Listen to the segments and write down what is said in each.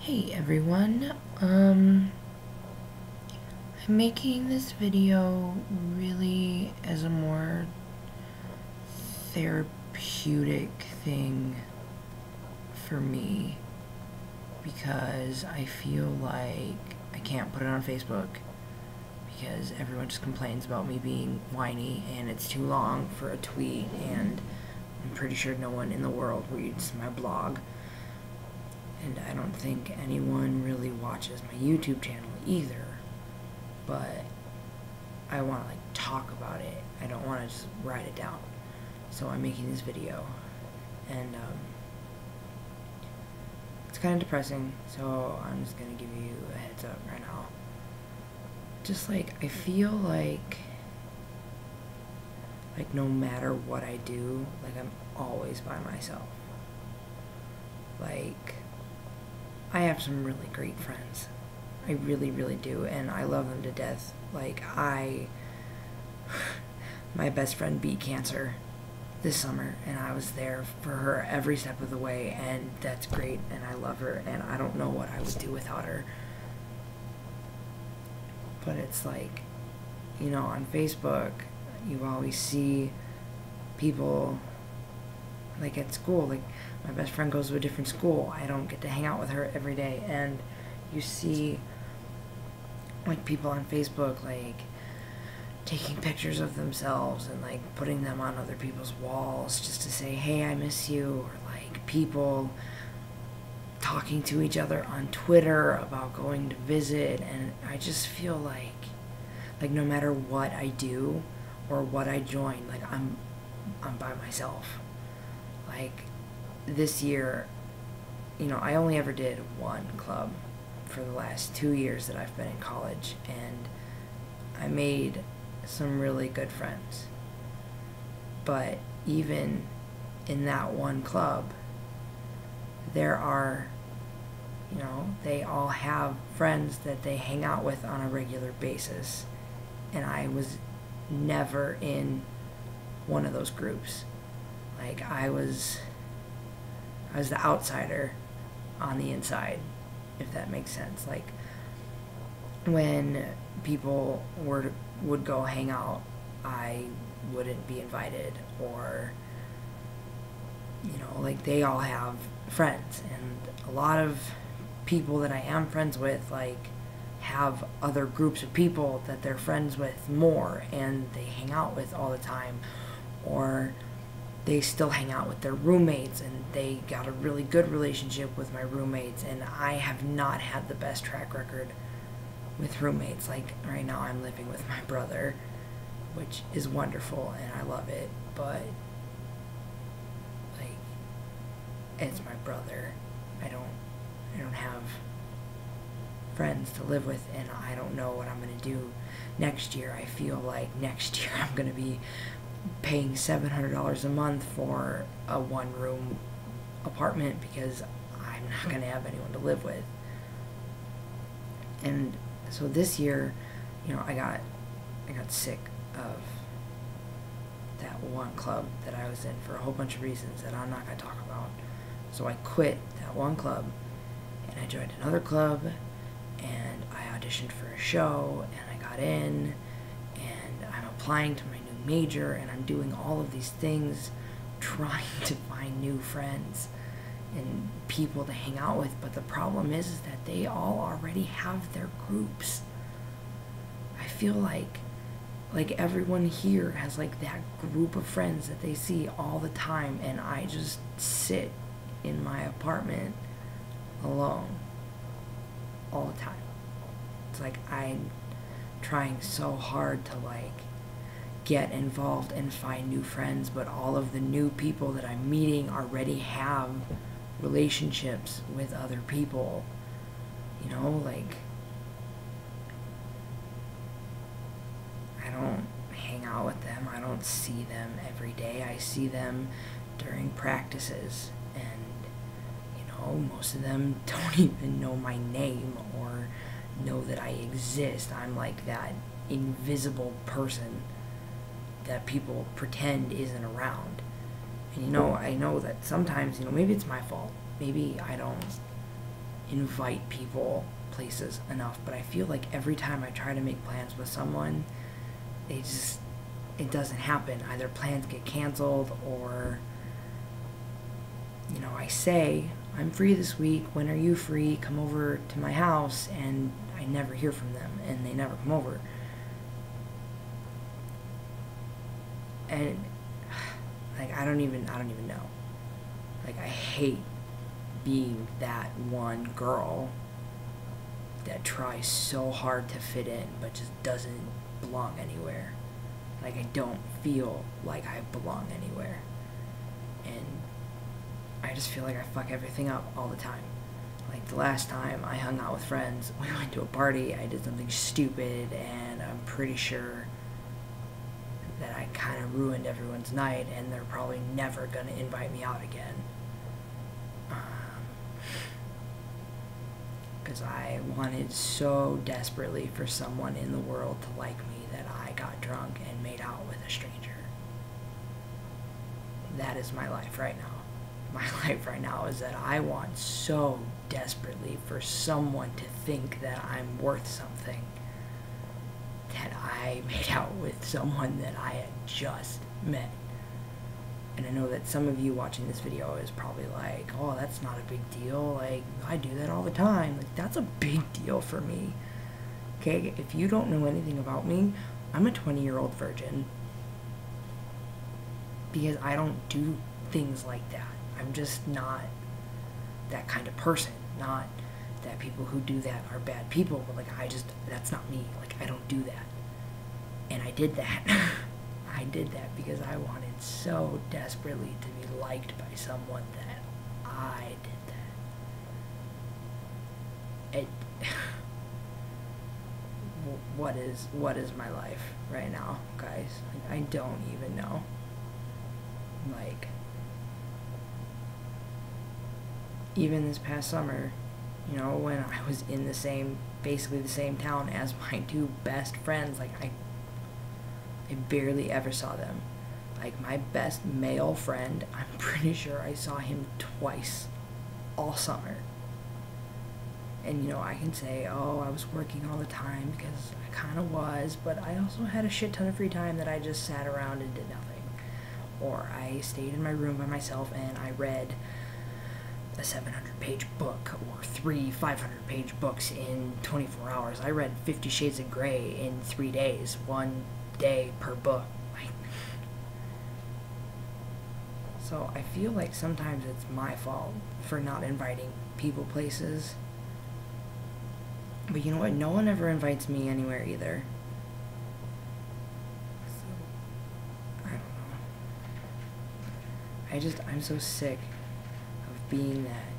Hey everyone, I'm making this video really as a more therapeutic thing for me because I feel like I can't put it on Facebook because everyone just complains about me being whiny and it's too long for a tweet, and I'm pretty sure no one in the world reads my blog. And I don't think anyone really watches my YouTube channel either. But I want to talk about it. I don't want to just write it down. So I'm making this video. And it's kind of depressing. So I'm just going to give you a heads up right now. Just I feel like no matter what I do, I'm always by myself. I have some really great friends. I really, really do, and I love them to death. My best friend beat cancer this summer, and I was there for her every step of the way, and that's great, and I love her, and I don't know what I would do without her. But it's on Facebook, you always see people at school. My best friend goes to a different school. I don't get to hang out with her every day. And you see people on Facebook taking pictures of themselves and putting them on other people's walls just to say, hey, I miss you. Or people talking to each other on Twitter about going to visit. And I just feel like no matter what I do or what I join, I'm by myself. This year, I only ever did one club for the last 2 years that I've been in college, and I made some really good friends. But even in that one club, there are, they all have friends that they hang out with on a regular basis, and I was never in one of those groups. I was the outsider on the inside, if that makes sense. When people would go hang out, I wouldn't be invited, or they all have friends, and a lot of people that I am friends with have other groups of people that they're friends with more and they hang out with all the time, or they still hang out with their roommates, and they got a really good relationship with my roommates, and I have not had the best track record with roommates. Right now I'm living with my brother, which is wonderful, and I love it, but it's my brother. I don't have friends to live with, and I don't know what I'm going to do next year. I feel like next year I'm going to be paying $700 a month for a one-room apartment because I'm not going to have anyone to live with. And so this year, I got sick of that one club that I was in for a whole bunch of reasons that I'm not going to talk about. So I quit that one club, and I joined another club, and I auditioned for a show, and I got in, and I'm applying to my new major, and I'm doing all of these things trying to find new friends and people to hang out with. But the problem is that they all already have their groups. I feel like everyone here has that group of friends that they see all the time, and I just sit in my apartment alone all the time. It's I'm trying so hard to get involved and find new friends, but all of the new people that I'm meeting already have relationships with other people. I don't hang out with them. I don't see them every day. I see them during practices, and most of them don't even know my name or know that I exist. I'm that invisible person that people pretend isn't around. And I know that sometimes, maybe it's my fault. Maybe I don't invite people places enough, but I feel like every time I try to make plans with someone, it doesn't happen. Either plans get canceled, or I say, I'm free this week, when are you free, come over to my house, and I never hear from them, and they never come over. And like, I don't even know. Like, I hate being that one girl that tries so hard to fit in but just doesn't belong anywhere. Like, I don't feel like I belong anywhere. And I just feel like I fuck everything up all the time. Like, the last time I hung out with friends, we went to a party, I did something stupid, and I'm pretty sure that I kind of ruined everyone's night, and they're probably never going to invite me out again. Because I wanted so desperately for someone in the world to like me that I got drunk and made out with a stranger. That is my life right now. My life right now is that I want so desperately for someone to think that I'm worth something that I made out with someone that I had just met. And I know that some of you watching this video is probably like, oh, that's not a big deal. Like, I do that all the time. Like, that's a big deal for me. Okay, if you don't know anything about me, I'm a 20-year-old virgin. Because I don't do things like that. I'm just not that kind of person. Not that people who do that are bad people, but like, that's not me. Like, I don't do that. And I did that. I did that because I wanted so desperately to be liked by someone that I did that. What is my life right now, guys? Like, I don't even know. Like, even this past summer, when I was in basically the same town as my two best friends, like, I barely ever saw them. Like, my best male friend, I'm pretty sure I saw him twice all summer. And, I can say, oh, I was working all the time, because I kind of was, but I also had a shit ton of free time that I just sat around and did nothing. Or I stayed in my room by myself and I read a 700-page book, or 3 500-page books in 24 hours. I read 50 Shades of Grey in 3 days, 1 day per book. So I feel like sometimes it's my fault for not inviting people places. But you know what? No one ever invites me anywhere either. So, I don't know. I'm so sick of being that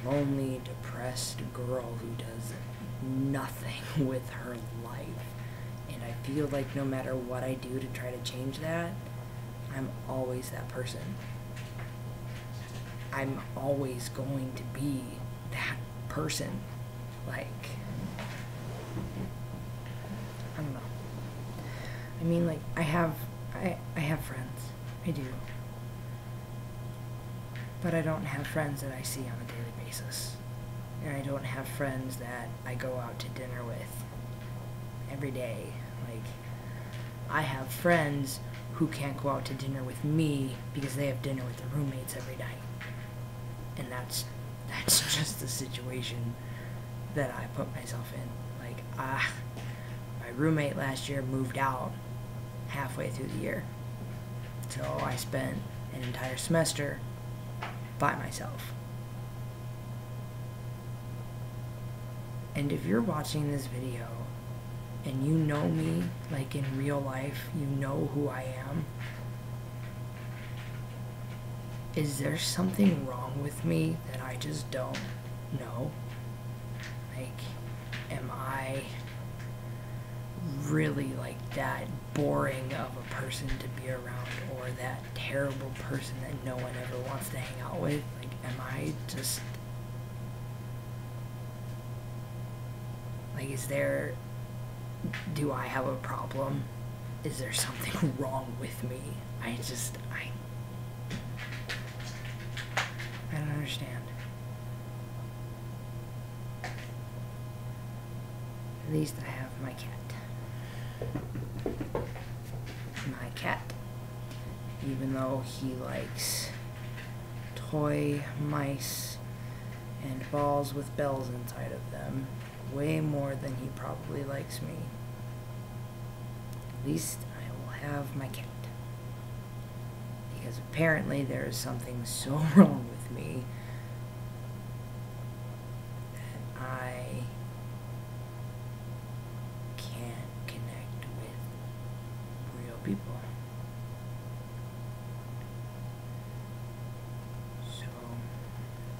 lonely, depressed girl who does nothing with her life. And I feel like no matter what I do to try to change that, I'm always that person. I'm always going to be that person. Like, I don't know. I mean, like, I have friends. I do. But I don't have friends that I see on a daily basis. And I don't have friends that I go out to dinner with every day. Like, I have friends who can't go out to dinner with me because they have dinner with their roommates every night. And that's just the situation that I put myself in. Like, my roommate last year moved out halfway through the year. So I spent an entire semester by myself. And if you're watching this video and you know me, like, in real life, you know who I am, is there something wrong with me that I just don't know? Like, am I really, like, that boring of a person to be around, or that terrible person that no one ever wants to hang out with? Like, am I just, like, do I have a problem? Is there something wrong with me? I don't understand. At least I have my cat. My cat, even though he likes toy mice and balls with bells inside of them way more than he probably likes me, at least I will have my cat. Because apparently there is something so wrong with me that I can't connect with real people. So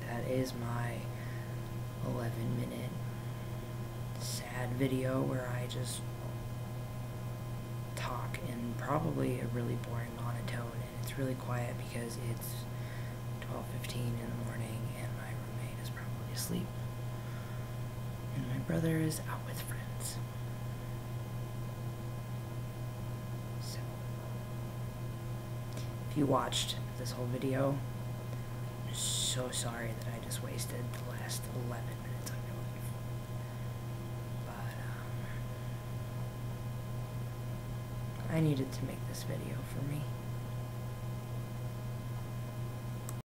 that is my 11-minute sad video where I just talk in probably a really boring monotone, and it's really quiet because it's 12:15 in the morning and my roommate is probably asleep and my brother is out with friends. So if you watched this whole video, I'm so sorry that I just wasted the last 11 minutes of your life. But I needed to make this video for me.